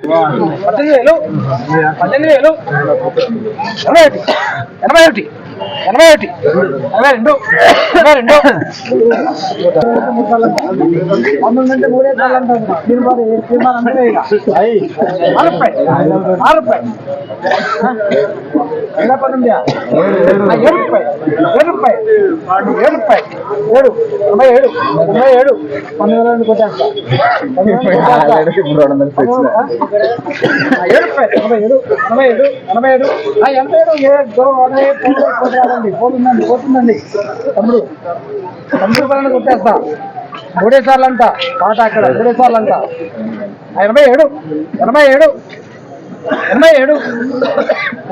18,000 18,000 81 81 82 పోతుందండి తమ్ముడు 90 రూపాయలను కొట్టేస్తా. 3 సార్లు అంట పాట అక్కడ 3 సార్లు అంట 87 87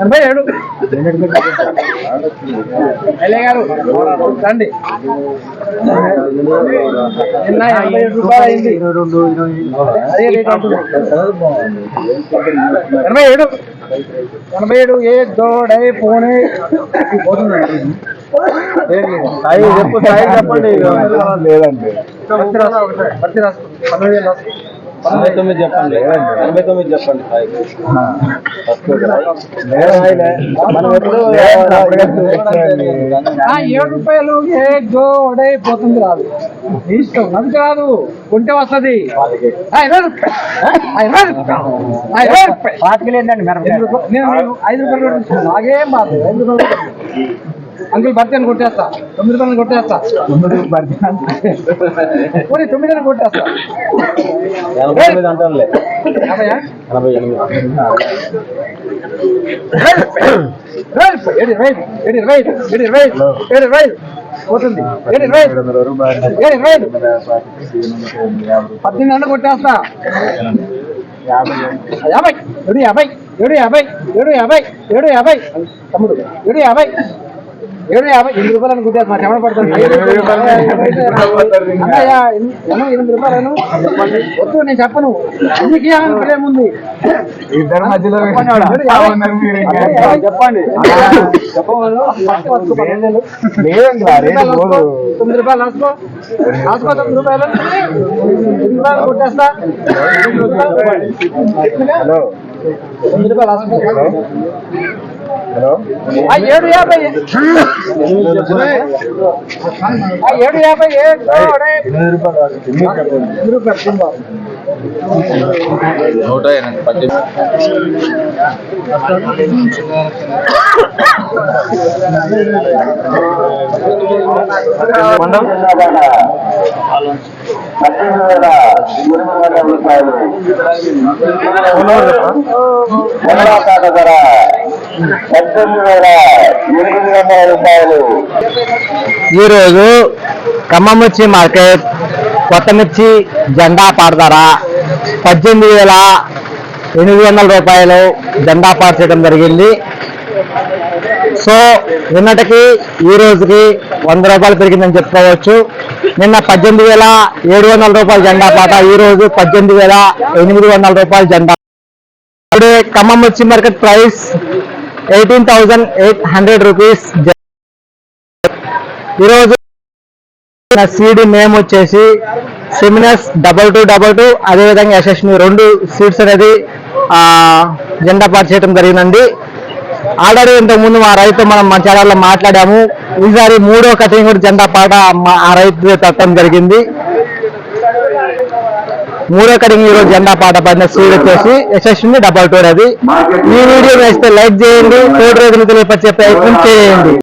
87 87 గారు రండి. నిన్న 87 రూపాయలు అయింది. అదే రేట్ అవుతుంది. 87 87 ఏ దోడే పోనే పోతుందండి. చెప్పండి లేదండి 89 చెప్పండి 89 చెప్పండి. మనం ఎప్పుడు 7 రూపాయలు ఏ జోడే పోతుంది రాదు ఇష్టం అది కాదు కొంటే వస్తుంది. 20 రూపాయలు ఏంటండి మేడం? నేను 5 రూపాయలు నాకేం బాధ. 5 రూపాయలు అంకుల్ భర్తీ అని కొట్టేస్తా. 9 రూపాయలు కొట్టేస్తా. 9 కొట్టేస్తా. 88 అంటారులే. 20 పోతుంది. 18 కొట్టేస్తా. 50 తమ్ముడు 750 8 రూపాయలను గుద్దేది మా చెమట పడుతుంది. 8 రూపాయలను వద్దు నేను చెప్పను. ఎందుకు ఏముంది ఇద్దరు మధ్యలో చెప్పండి. 9 రూపాయలు రాసుకో 9 రూపాయలు కొట్టేస్తా. 9 రూపాయలు రాసుకో. హలో 750 ఈరోజు ఖమ్మం మిర్చి మార్కెట్ కొత్త మిర్చి జెండా పాట ధర 18,800 రూపాయలు జెండా పాట చేయడం జరిగింది. సో నిన్నటికి ఈ రోజుకి 100 రూపాయలు పెరిగిందని చెప్పుకోవచ్చు. నిన్న 18,700 రూపాయలు జెండా పాట, ఈ రోజు 18,800 రూపాయలు జెండా. ఇప్పుడు ఖమ్మం మిర్చి మార్కెట్ ప్రైస్ 18,800 రూపీస్. ఈరోజు సీడ్ నేమ్ వచ్చేసి సెమినస్ 2222, అదేవిధంగా యశస్విని 2 సీడ్స్ అనేది జెండా పాట చేయడం జరిగిందండి. ఆల్రెడీ ఇంతకుముందు మా రైతు మనం మన ఛానల్లో మాట్లాడాము. ఈసారి 3వ కటింగ్ కూడా జెండా పాట ఆ రైతు తట్టడం జరిగింది. 3వ కటింగ్ ఈరోజు జెండా పాట పడిన సీడ్ వచ్చేసి యశస్విని 22 అది. ఈ వీడియో వేస్తే లైక్ చేయండి, తోటి రైతులు తెలియపరిచే ప్రయత్నం చేయండి.